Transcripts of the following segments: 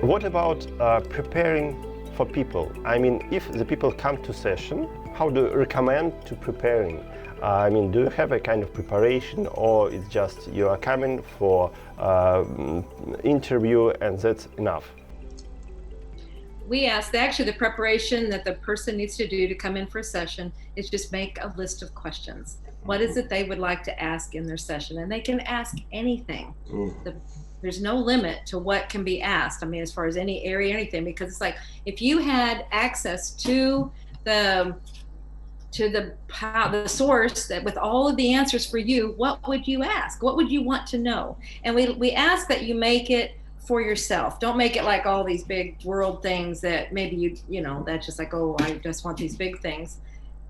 What about preparing for people? I mean, if the people come to session, how do you recommend to preparing? I mean, do you have a kind of preparation, or it's just you are coming for interview and that's enough? We ask, actually the preparation that the person needs to do to come in for a session is just make a list of questions. What is it they would like to ask in their session? And they can ask anything. There's no limit to what can be asked. I mean, as far as any area, anything, because it's like, if you had access to the source that with all of the answers for you, what would you ask? What would you want to know? And we ask that you make it for yourself. Don't make it like all these big world things that maybe you know, that's just like, oh, I just want these big things.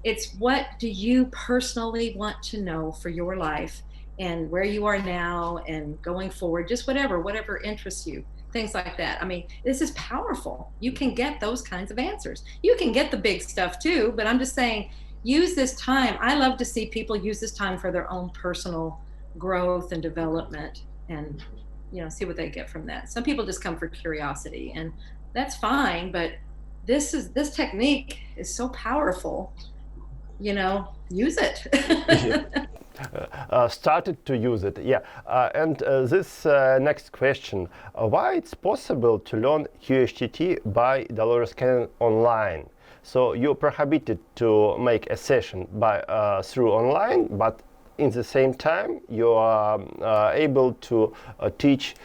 It's what do you personally want to know for your life and where you are now and going forward, just whatever interests you, things like that. I mean, this is powerful. You can get those kinds of answers. You can get the big stuff too, but I'm just saying, use this time. I love to see people use this time for their own personal growth and development, and you know, see what they get from that. Some people just come for curiosity, and that's fine, but this technique is so powerful, you know, use it. Started to use it, yeah. And this next question, why it's possible to learn QHHT by Dolores Cannon online? So you're prohibited to make a session by through online, but in the same time you are able to teach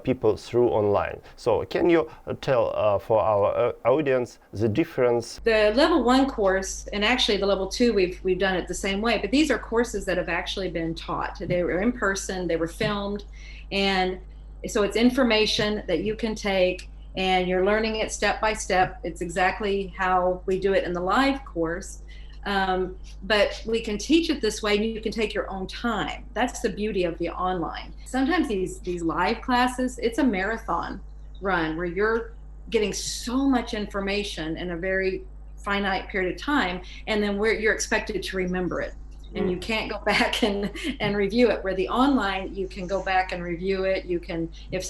people through online. So can you tell for our audience the difference? The level 1 course, and actually the level 2, we've done it the same way, but these are courses that have actually been taught. They were in person, they were filmed, and so it's information that you can take and you're learning it step by step. It's exactly how we do it in the live course. But we can teach it this way, and you can take your own time. That's the beauty of the online. Sometimes these live classes, it's a marathon run where you're getting so much information in a very finite period of time, and then you're expected to remember it. And you can't go back and review it, where the online, you can go back and review it. You can, if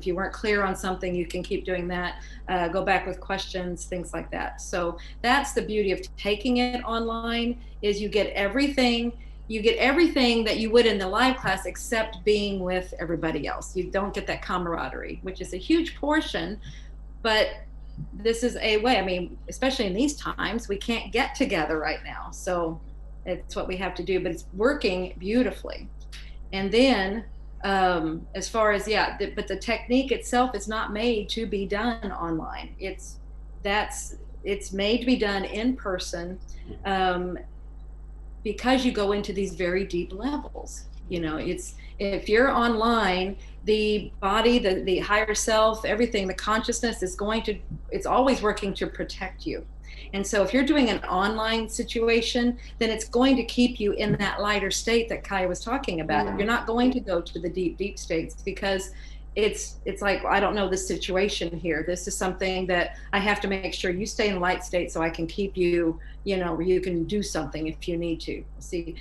you weren't clear on something, you can keep doing that, go back with questions, things like that. So that's the beauty of taking it online, is you get everything that you would in the live class, except being with everybody else. You don't get that camaraderie, which is a huge portion, but this is a way. I mean, especially in these times, we can't get together right now. So it's what we have to do, but it's working beautifully. And then as far as, but the technique itself is not made to be done online. It's made to be done in person, because you go into these very deep levels. You know, if you're online, the body, the higher self, everything, the consciousness it's always working to protect you. And so if you're doing an online situation, then it's going to keep you in that lighter state that Kaya was talking about. You're not going to go to the deep states, because it's like, I don't know this situation here. This is something that I have to make sure you stay in light state so I can keep you, you know, where you can do something if you need to. See,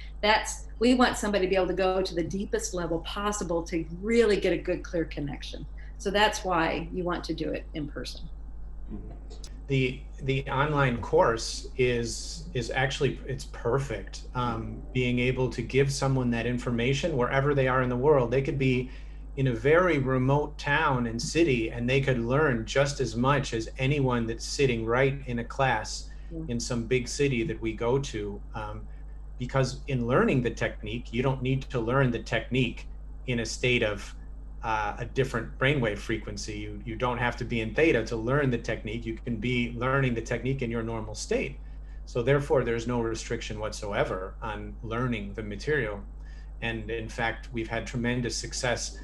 we want somebody to be able to go to the deepest level possible to really get a good, clear connection. So that's why you want to do it in person. The online course is actually, it's perfect. Being able to give someone that information wherever they are in the world. They could be in a very remote town and city, and they could learn just as much as anyone that's sitting right in a class in some big city that we go to. Because in learning the technique, you don't need to learn the technique in a state of a different brainwave frequency. You don't have to be in theta to learn the technique. You can be learning the technique in your normal state. So therefore, there's no restriction whatsoever on learning the material. And in fact, we've had tremendous success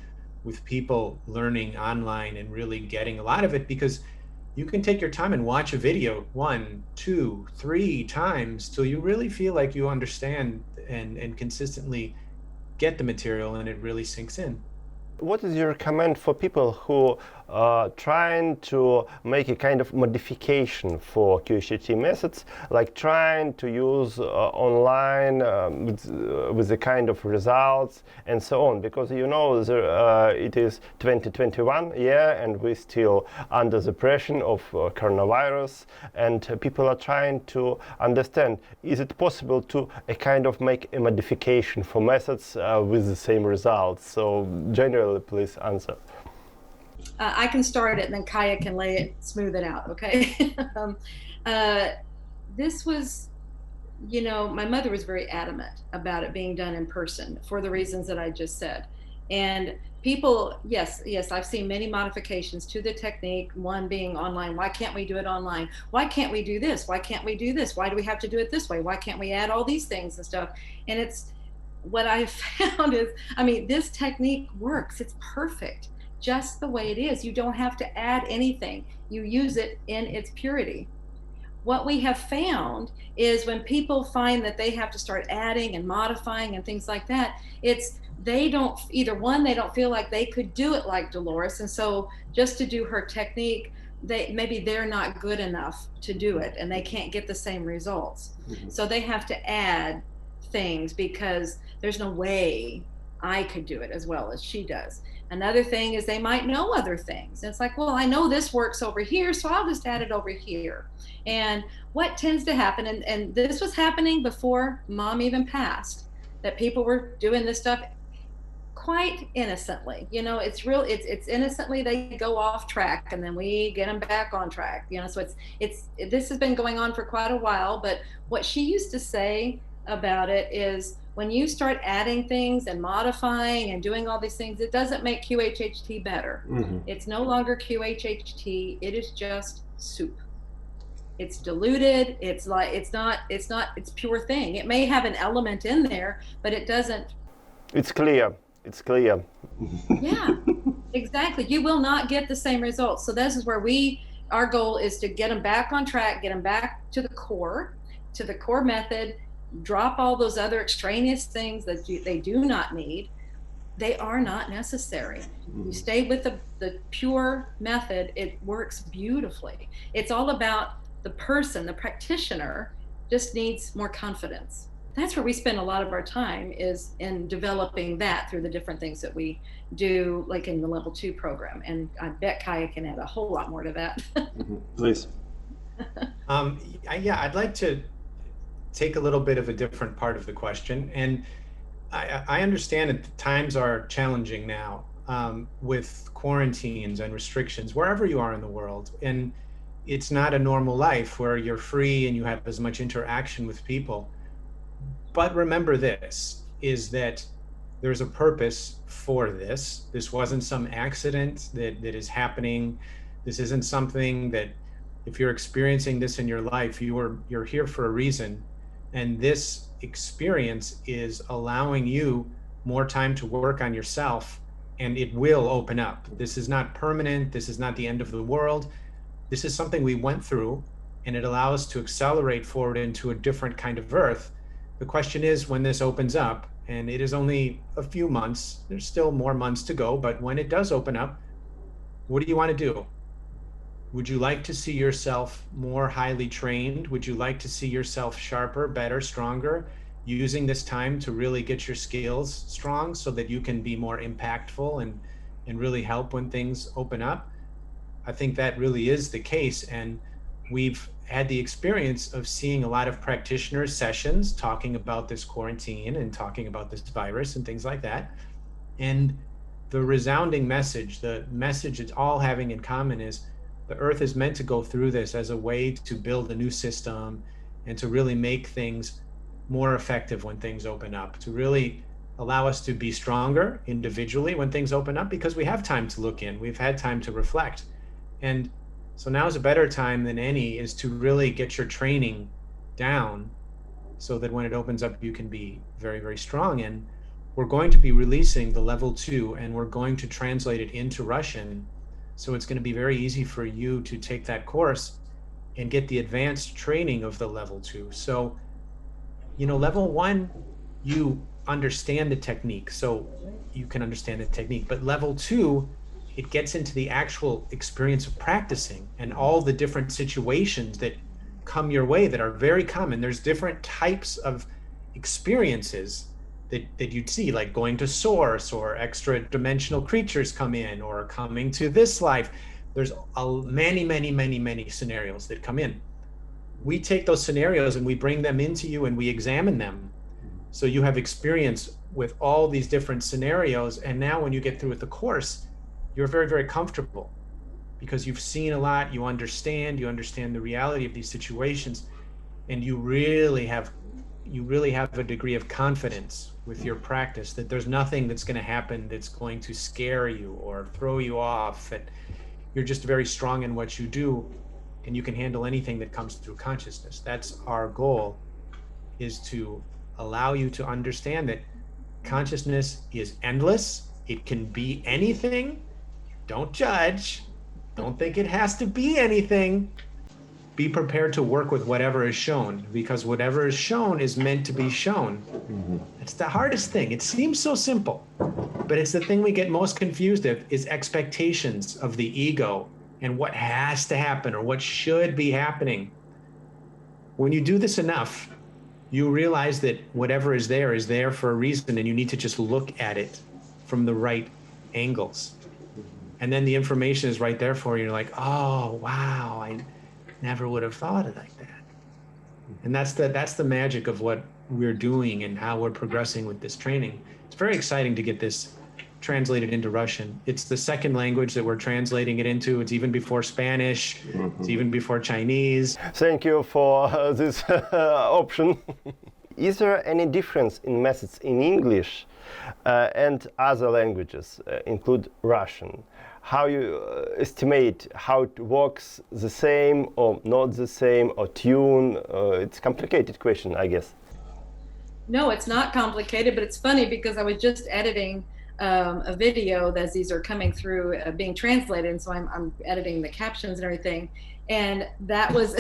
with people learning online and really getting a lot of it, because you can take your time and watch a video 1, 2, 3 times till you really feel like you understand and consistently get the material, and it really sinks in. What is your comment for people who are trying to make a kind of modification for QHHT methods, like trying to use online with the kind of results and so on? Because you know it is 2021 year and we're still under the pressure of coronavirus, and people are trying to understand, is it possible to kind of make a modification for methods with the same results? So generally, please answer. I can start it and then Kaya can smooth it out, okay? This was, you know, my mother was very adamant about it being done in person for the reasons that I just said. And people, yes, I've seen many modifications to the technique, one being online. Why can't we do it online? Why can't we do this? Why can't we do this? Why do we have to do it this way? Why can't we add all these things and stuff? And it's, what I found is, I mean, this technique works. It's perfect, just the way it is. You don't have to add anything. You use it in its purity. What we have found is when people find that they have to start adding and modifying and things like that, it's, they don't, either one, they don't feel like they could do it like Dolores. And so just to do her technique, maybe they're not good enough to do it and they can't get the same results. Mm-hmm. So they have to add things because there's no way I could do it as well as she does. Another thing is they might know other things. It's like, well, I know this works over here, so I'll just add it over here. And what tends to happen, and this was happening before Mom even passed, that people were doing this stuff quite innocently. You know, it's real, it's innocently they go off track and then we get them back on track. You know, so this has been going on for quite a while. But what she used to say about it is, when you start adding things and modifying and doing all these things, it doesn't make QHHT better. Mm-hmm. It's no longer QHHT. It is just soup. It's diluted. It's like, it's pure thing. It may have an element in there, but it doesn't. It's clear. It's clear. Yeah, exactly. You will not get the same results. So this is where our goal is to get them back on track, get them back to the core method, drop all those other extraneous things that they do not need. They are not necessary. You stay with the pure method, it works beautifully. It's all about the person, the practitioner just needs more confidence. That's where we spend a lot of our time, is in developing that through the different things that we do, like in the level 2 program. And I bet Kaya can add a whole lot more to that. Please. Yeah, I'd like to take a little bit of a different part of the question. And I understand that times are challenging now with quarantines and restrictions wherever you are in the world. And it's not a normal life where you're free and you have as much interaction with people. But remember this, is that there's a purpose for this. This wasn't some accident that is happening. This isn't something that, if you're experiencing this in your life, you're here for a reason. And this experience is allowing you more time to work on yourself, and it will open up. This is not permanent. This is not the end of the world. This is something we went through, and it allows us to accelerate forward into a different kind of earth. The question is, when this opens up, and it is only a few months, there's still more months to go, but when it does open up, what do you want to do? Would you like to see yourself more highly trained? Would you like to see yourself sharper, better, stronger, using this time to really get your skills strong so that you can be more impactful and really help when things open up? I think that really is the case. And we've had the experience of seeing a lot of practitioner sessions talking about this quarantine and talking about this virus and things like that. And the resounding message, the message it's all having in common is, the earth is meant to go through this as a way to build a new system and to really make things more effective when things open up, to really allow us to be stronger individually when things open up, because we have time to look in, we've had time to reflect. And so now is a better time than any, is to really get your training down so that when it opens up, you can be very, very strong. And we're going to be releasing the level 2, and we're going to translate it into Russian. So it's going to be very easy for you to take that course and get the advanced training of the level 2. So, you know, level 1, you understand the technique, so you can understand the technique. But level 2, it gets into the actual experience of practicing and all the different situations that come your way that are very common. There's different types of experiences that you'd see, like going to source, or extra dimensional creatures come in, or coming to this life. There's many scenarios that come in. We take those scenarios and we bring them into you and we examine them. So you have experience with all these different scenarios. And now when you get through with the course, you're very comfortable because you've seen a lot, you understand the reality of these situations, and you really have a degree of confidence with your practice that there's nothing that's going to happen that's going to scare you or throw you off, that you're just very strong in what you do and you can handle anything that comes through consciousness. That's our goal, is to allow you to understand that consciousness is endless. It can be anything. Don't judge. Don't think it has to be anything. Be prepared to work with whatever is shown, because whatever is shown is meant to be shown. It's the hardest thing. It seems so simple, but it's the thing we get most confused with, is expectations of the ego and what has to happen or what should be happening. When you do this enough, you realize that whatever is there for a reason, and you need to just look at it from the right angles. And then the information is right there for you. You're like, oh, wow, I never would have thought it like that. And that's the magic of what we're doing and how we're progressing with this training. It's very exciting to get this translated into Russian. It's the second language that we're translating it into. It's even before Spanish. It's even before Chinese. Thank you for this option. Is there any difference in methods in English and other languages, include Russian? How you estimate how it works, the same or not the same, or tune? It's a complicated question, I guess. No, it's not complicated, but it's funny because I was just editing a video as these are coming through, being translated, and so I'm editing the captions and everything. And that was,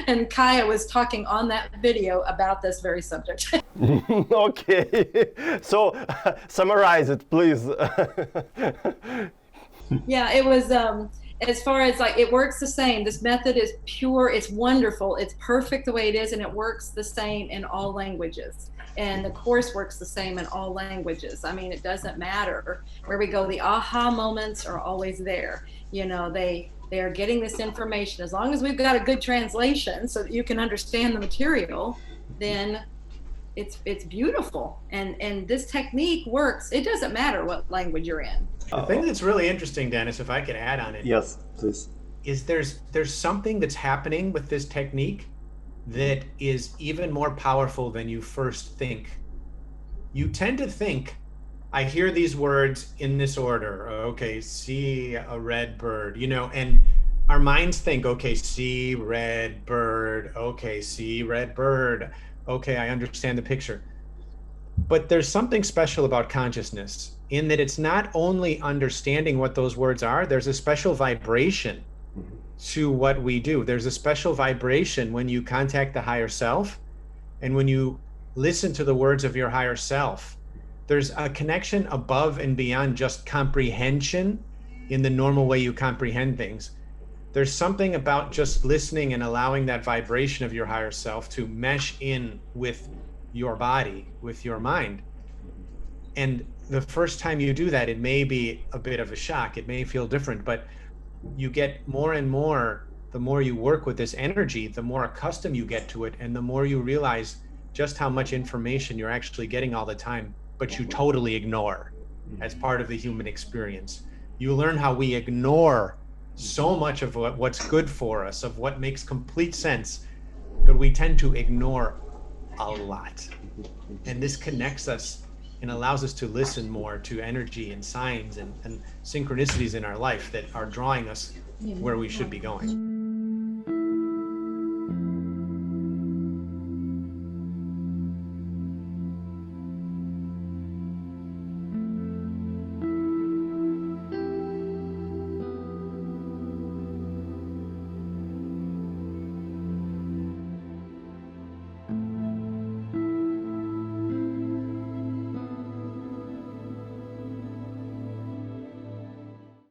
and Kaya was talking on that video about this very subject. Okay, so summarize it, please. Yeah, it was, as far as like, it works the same. This method is pure, it's wonderful, it's perfect the way it is, and it works the same in all languages. And the course works the same in all languages. I mean, it doesn't matter where we go. The aha moments are always there. You know, they are getting this information. As long as we've got a good translation so that you can understand the material, then it's beautiful. And this technique works. It doesn't matter what language you're in. The thing that's really interesting, Dennis, if I could add on it. Yes, please. Is there's something that's happening with this technique that is even more powerful than you first think. You tend to think, I hear these words in this order. Okay, see a red bird, you know, and our minds think, okay, see red bird. Okay, see red bird. Okay, I understand the picture. But there's something special about consciousness in that it's not only understanding what those words are, there's a special vibration to what we do. There's a special vibration when you contact the higher self and when you listen to the words of your higher self. There's a connection above and beyond just comprehension in the normal way you comprehend things. There's something about just listening and allowing that vibration of your higher self to mesh in with your body, with your mind. And the first time you do that, it may be a bit of a shock. It may feel different, but you get more and more, the more you work with this energy, the more accustomed you get to it, and the more you realize just how much information you're actually getting all the time, but you totally ignore as part of the human experience. You learn how we ignore so much of what's good for us, of what makes complete sense, but we tend to ignore a lot. And this connects us and allows us to listen more to energy and signs and synchronicities in our life that are drawing us where we should be going.